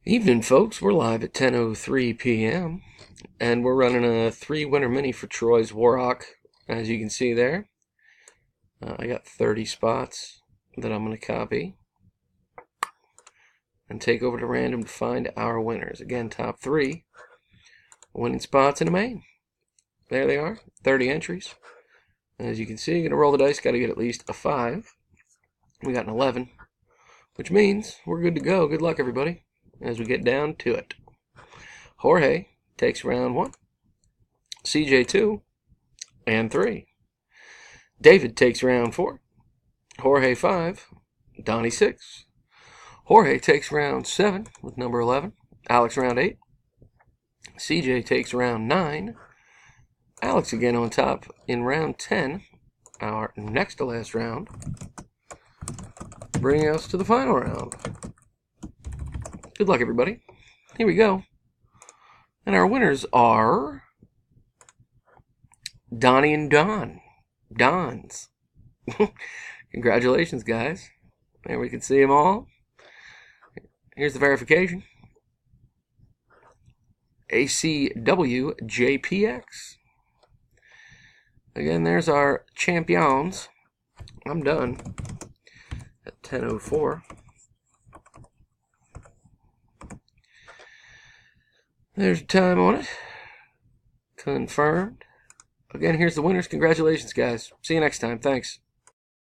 Evening, folks. We're live at 10:03 p.m. and we're running a 3-winner mini for Troy's Warok, as you can see there. I got 30 spots that I'm going to copy and take over to random to find our winners. Again, top 3 winning spots in a main. There they are, 30 entries. As you can see, going to roll the dice, got to get at least a 5. We got an 11, which means we're good to go. Good luck, everybody, as we get down to it. Jorge takes round 1, CJ 2, and 3. David takes round 4, Jorge 5, Donnie 6. Jorge takes round 7 with number 11, Alex round 8. CJ takes round 9, Alex again on top in round 10, our next to last round, bringing us to the final round. Good luck, everybody. Here we go. And our winners are Donnie and Don. Dons. Congratulations, guys. There we can see them all. Here's the verification. ACWJPX. Again, there's our champions. I'm done at 10:04. There's time on it. Confirmed. Again, here's the winners. Congratulations, guys. See you next time. Thanks.